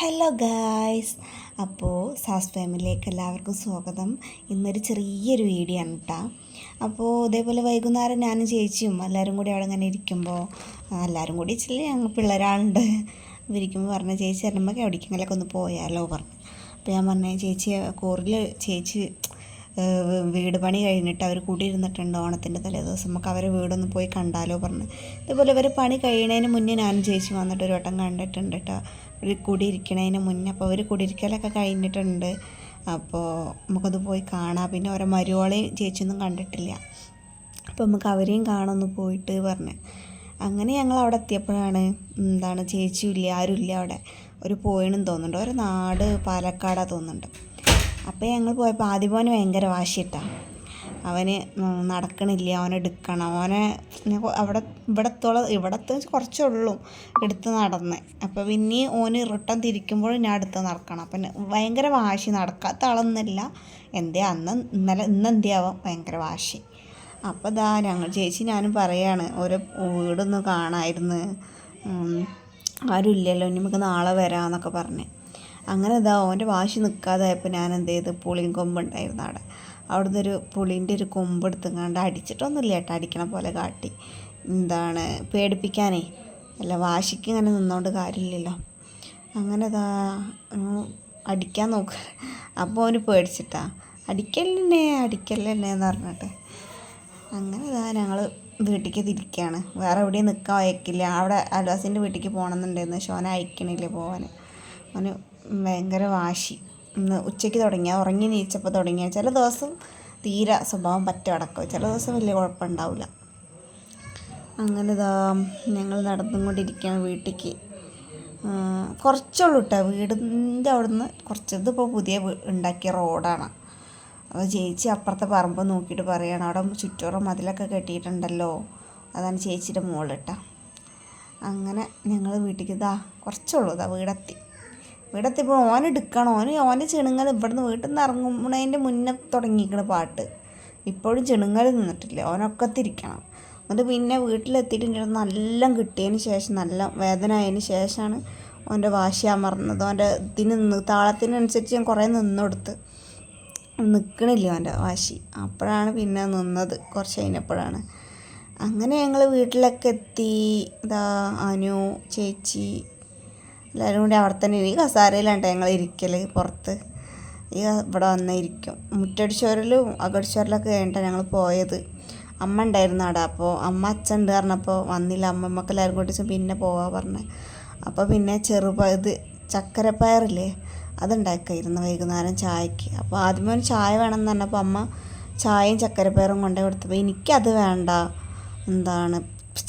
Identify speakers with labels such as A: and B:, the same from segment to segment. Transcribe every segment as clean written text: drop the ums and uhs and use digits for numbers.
A: Hello guys, അപ്പോൾ സാസ് ഫാമിലിയിലേക്ക് എല്ലാവർക്കും സ്വാഗതം. ഇന്നൊരു ചെറിയൊരു വീഡിയോ ആണ് കേട്ടോ. അപ്പോൾ ഇതേപോലെ വൈകുന്നേരം ഞാനും ചേച്ചിയും എല്ലാവരും കൂടി അവിടെ ഇങ്ങനെ ഇരിക്കുമ്പോൾ എല്ലാവരും കൂടി ഇച്ചിരി ഞങ്ങൾ പിള്ളേരാളുണ്ട് ഇരിക്കുമ്പോൾ പറഞ്ഞു, ചേച്ചി വരുമ്പോൾ എവിടേക്കെങ്കിലൊക്കെ ഒന്ന് പോയാലോ പറഞ്ഞു. അപ്പോൾ ഞാൻ പറഞ്ഞു, ചേച്ചി കോറിൽ ചേച്ചി വീട് പണി കഴിഞ്ഞിട്ട് അവർ കൂടിയിരുന്നിട്ടുണ്ട് ഓണത്തിൻ്റെ തലേ ദിവസം, നമുക്ക് അവരെ വീടൊന്ന് പോയി കണ്ടാലോ പറഞ്ഞു. ഇതുപോലെ ഇവർ പണി കഴിയുന്നതിന് മുന്നേ ഞാനും ചേച്ചി വന്നിട്ട് ഒരു വട്ടം കണ്ടിട്ടുണ്ട് കേട്ടോ, ഒരു കുടിയിരിക്കണതിന് മുന്നേ. അപ്പോൾ അവർ കുടിയിരിക്കലൊക്കെ കഴിഞ്ഞിട്ടുണ്ട്. അപ്പോൾ നമുക്കത് പോയി കാണാം. പിന്നെ ഓരോ മരുവോളെയും ചേച്ചിയൊന്നും കണ്ടിട്ടില്ല, അപ്പോൾ നമുക്ക് അവരെയും കാണാമെന്ന് പോയിട്ട് പറഞ്ഞ്. അങ്ങനെ ഞങ്ങൾ അവിടെ എത്തിയപ്പോഴാണ് ചേച്ചിയും ഇല്ല, ആരുമില്ല അവിടെ. ഒരു പോയിണെന്ന് തോന്നുന്നുണ്ട്, ഒരു നാട് പാലക്കാടാണ് തോന്നുന്നുണ്ട്. അപ്പോൾ ഞങ്ങൾ പോയപ്പോൾ ആദ്യമോന് ഭയങ്കര വാശിയിട്ടാണ്. അവന് നടക്കണില്ല, അവനെടുക്കണം, അവനെ അവിടെ ഇവിടത്തെ കുറച്ചേ ഉള്ളൂ എടുത്ത് നടന്ന്. അപ്പോൾ പിന്നെ ഓന് റിട്ടേൺ തിരിക്കുമ്പോഴും ഞാൻ എടുത്ത് നടക്കണം. അപ്പം ഭയങ്കര വാശി, നടക്കാത്ത ആളൊന്നുമില്ല. ഇന്നെന്തിയാവാം ഭയങ്കര വാശി. അപ്പോൾ ഞങ്ങൾ ചേച്ചി ഞാനും പറയാണ്, ഓരോ വീടൊന്ന് കാണാമായിരുന്നു, ആരും ഇല്ലല്ലോ, ഇനി നമുക്ക് നാളെ വരാമെന്നൊക്കെ പറഞ്ഞ്. അങ്ങനെ ഓൻ്റെ വാശി നിൽക്കാതായപ്പോൾ ഞാൻ എന്ത് ചെയ്ത്, പുളിയും കൊമ്പുണ്ടായിരുന്നു അവിടുന്ന് ഒരു പുളീൻ്റെ ഒരു കൊമ്പ് എടുത്തുകൊണ്ട് അടിച്ചിട്ടൊന്നുമില്ല കേട്ടോ, അടിക്കണ പോലെ കാട്ടി. പേടിപ്പിക്കാനേ അല്ല, വാശിക്ക് ഇങ്ങനെ നിന്നുകൊണ്ട് കാര്യമില്ലല്ലോ. അങ്ങനെ അടിക്കാൻ നോക്കുക. അപ്പോൾ അവന് പേടിച്ചിട്ടാ, അടിക്കല്ലേ എന്ന് പറഞ്ഞിട്ട്. അങ്ങനെ ഞങ്ങൾ വീട്ടിലേക്ക് തിരിക്കുകയാണ്. വേറെ എവിടെയും നിൽക്കാൻ അയക്കില്ല. അവിടെ അൽവാസിൻ്റെ വീട്ടിലേക്ക് പോകണമെന്നുണ്ടായിരുന്നു, പക്ഷെ അവനെ അയക്കണില്ല പോകാൻ. അവന് ഭയങ്കര വാശി. ഇന്ന് ഉച്ചയ്ക്ക് തുടങ്ങിയ, ഉറങ്ങി നീച്ചപ്പോൾ തുടങ്ങിയ. ചില ദിവസം തീരെ സ്വഭാവം അടക്കും, ചില ദിവസം വലിയ കുഴപ്പമുണ്ടാവില്ല. അങ്ങനെ ഞങ്ങൾ നടന്നുകൊണ്ടിരിക്കുകയാണ് വീട്ടിലേക്ക്. കുറച്ചുള്ളൂ കേട്ടോ വീടിൻ്റെ അവിടുന്ന് കുറച്ച്. ഇതിപ്പോൾ പുതിയ ഉണ്ടാക്കിയ റോഡാണ്. അപ്പോൾ ചേച്ചി അപ്പുറത്തെ പറമ്പ് നോക്കിയിട്ട് പറയുകയാണ്, അവിടെ ചുറ്റോറും മതിലൊക്കെ കെട്ടിയിട്ടുണ്ടല്ലോ, അതാണ് ചേച്ചിയുടെ മുകളിലിട്ട. അങ്ങനെ ഞങ്ങൾ വീട്ടിലേക്ക് കുറച്ചുള്ളൂ വീടെത്തിയപ്പോൾ ഓനെടുക്കണം. ഓന് ചെണുങ്ങൽ ഇവിടുന്ന് വീട്ടിൽ നിന്ന് ഇറങ്ങുന്നതിൻ്റെ മുന്നേ തുടങ്ങിയിരിക്കണ പാട്ട്. ഇപ്പോഴും ചെണുങ്ങൽ നിന്നിട്ടില്ല, ഓനൊക്കെ തിരിക്കണം. എന്നിട്ട് പിന്നെ വീട്ടിലെത്തിയിട്ട് നല്ല കിട്ടിയതിന് ശേഷം, നല്ല വേദന ആയതിന് ശേഷമാണ് ഓൻ്റെ വാശി അമർന്നത്. ഓൻ്റെ താളത്തിനനുസരിച്ച് ഞാൻ കുറേ നിന്നെടുത്ത്, നിൽക്കണില്ല ഓൻ്റെ വാശി. അപ്പോഴാണ് പിന്നെ നിന്നത്, കുറച്ച് കഴിഞ്ഞപ്പോഴാണ്. അങ്ങനെ ഞങ്ങൾ വീട്ടിലൊക്കെ എത്തി. അനു ചേച്ചി എല്ലാവരും കൂടി അവിടെ തന്നെ. ഈ കസാരയിലാണ് ഞങ്ങൾ ഇരിക്കൽ, പുറത്ത് ഇവിടെ വന്നിരിക്കും. മുറ്റടിച്ചോരലും അകടിച്ചോരലൊക്കെ കഴിഞ്ഞിട്ടാണ് ഞങ്ങൾ പോയത്. അമ്മ ഉണ്ടായിരുന്നു അവിടെ. അപ്പോൾ അമ്മ അച്ഛൻ ഉണ്ട് പറഞ്ഞപ്പോൾ വന്നില്ല. അമ്മമ്മക്ക് എല്ലാവരും കൂടി പിന്നെ പോവാൻ പറഞ്ഞത്. അപ്പോൾ പിന്നെ ഇത് ചക്കരപ്പയറില്ലേ, അതുണ്ടാക്കിയിരുന്നു വൈകുന്നേരം ചായക്ക്. അപ്പോൾ ആദ്യമേ ഒരു ചായ വേണമെന്ന് പറഞ്ഞപ്പോൾ അമ്മ ചായയും ചക്കരപ്പയറും കൊണ്ടേ കൊടുത്തപ്പോൾ എനിക്കത് വേണ്ട,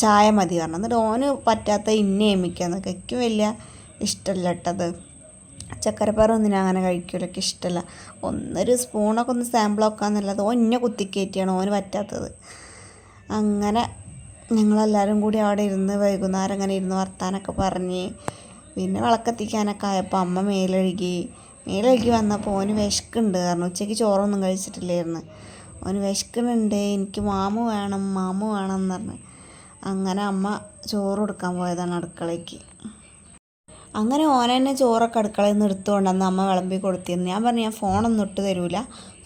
A: ചായ മതി പറഞ്ഞു. എന്നിട്ട് ഓന് പറ്റാത്ത ഏമിക്കാന്നൊക്കെ. എനിക്ക് വലിയ ഇഷ്ടമല്ല കേട്ടത്. ചക്കരപ്പയറൊന്നും ഞാൻ അങ്ങനെ കഴിക്കലൊക്കെ ഇഷ്ടമല്ല. ഒന്നൊരു സ്പൂണൊക്കെ ഒന്ന് സാമ്പിളൊക്കെ എന്നുള്ളത് ഓന്നെ കുത്തിക്കയറ്റിയാണ് ഓന് പറ്റാത്തത്. അങ്ങനെ ഞങ്ങളെല്ലാവരും കൂടി അവിടെ ഇരുന്ന് വൈകുന്നേരം അങ്ങനെ ഇരുന്ന് വർത്താനൊക്കെ പറഞ്ഞ്. പിന്നെ വിളക്കെത്തിക്കാനൊക്കെ ആയപ്പോൾ അമ്മ മേലഴുകി വന്നപ്പോൾ ഓന് വിശക്കുന്നുണ്ട് കാരണം ഉച്ചയ്ക്ക് ചോറൊന്നും കഴിച്ചിട്ടില്ലായിരുന്നു. ഓന് വിശക്കുന്നുണ്ട്, എനിക്ക് മാമു വേണം എന്ന് പറഞ്ഞ്. അങ്ങനെ അമ്മ ചോറ് കൊടുക്കാൻ പോയതാണ് അടുക്കളയ്ക്ക്. അങ്ങനെ ഓനെന്നെ ചോറൊക്കെ അടുക്കളയിൽ നിന്ന് എടുത്തുകൊണ്ടെന്ന് അമ്മ വിളമ്പി കൊടുത്തിരുന്നു. ഞാൻ പറഞ്ഞു, ഞാൻ ഫോണൊന്നും ഇട്ട് തരൂല,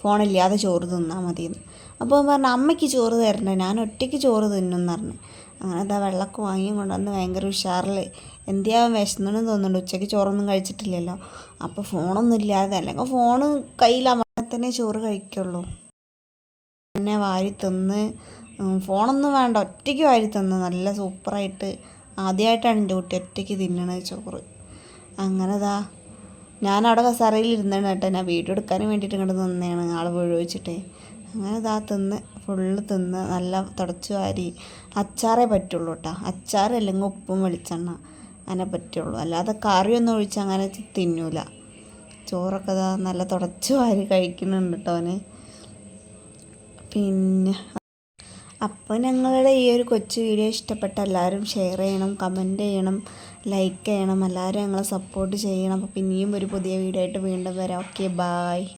A: ഫോണില്ലാതെ ചോറ് തിന്നാൽ മതിയെന്ന്. അപ്പോൾ പറഞ്ഞു, അമ്മയ്ക്ക് ചോറ് തരണ്ടേ, ഞാൻ ഒറ്റയ്ക്ക് ചോറ് തിന്നുമെന്ന് പറഞ്ഞു. അങ്ങനെ വെള്ളമൊക്കെ വാങ്ങിയും കൊണ്ടുവന്ന് ഭയങ്കര ഉഷാറിൽ. എന്തിയാവും വിശന്നെന്ന് തോന്നുന്നുണ്ട്, ഉച്ചയ്ക്ക് ചോറൊന്നും കഴിച്ചിട്ടില്ലല്ലോ. അപ്പോൾ ഫോണൊന്നും ഇല്ലാതെ, അല്ലെങ്കിൽ ഫോണ് കയ്യിലാകുമ്പോൾ തന്നെ ചോറ് കഴിക്കുള്ളൂ. പിന്നെ വാരി തിന്ന്, ഫോണൊന്നും വേണ്ട, ഒറ്റയ്ക്ക് വാരി തിന്ന് നല്ല സൂപ്പറായിട്ട്. ആദ്യമായിട്ടാണ് എൻ്റെ കുട്ടി ഒറ്റയ്ക്ക് തിന്നണത് ചോറ്. അങ്ങനെ ഞാനവിടെ കസാരയിൽ ഇരുന്നാണ് കേട്ടോ, ഞാൻ വീഡിയോ എടുക്കാനും വേണ്ടിയിട്ട് ഇങ്ങോട്ട് നിന്നതാണ്, ആൾ വീഴൊഴിച്ചിട്ടേ. അങ്ങനെ ഫുള്ള് തിന്ന് നല്ല തുടച്ച് വാരി. അച്ചാറേ പറ്റുള്ളൂ കേട്ടോ, അച്ചാർ അല്ലെങ്കിൽ ഉപ്പും വെളിച്ചെണ്ണ അങ്ങനെ പറ്റുള്ളൂ, അല്ലാതെ കറിയൊന്നും ഒഴിച്ച് അങ്ങനെ തിന്നൂല. ചോറൊക്കെ നല്ല തുടച്ച് വാരി കഴിക്കുന്നുണ്ട് കേട്ടോ അവന്. പിന്നെ അപ്പോൾ ഞങ്ങളുടെ ഈ ഒരു കൊച്ചു വീഡിയോ ഇഷ്ടപ്പെട്ട എല്ലാവരും ഷെയർ ചെയ്യണം, കമൻറ്റ് ചെയ്യണം, ലൈക്ക് ചെയ്യണം, എല്ലാവരും ഞങ്ങളെ സപ്പോർട്ട് ചെയ്യണം. അപ്പോൾ പിന്നെയും ഒരു പുതിയ വീഡിയോ ആയിട്ട് വീണ്ടും വരാം. Okay, bye.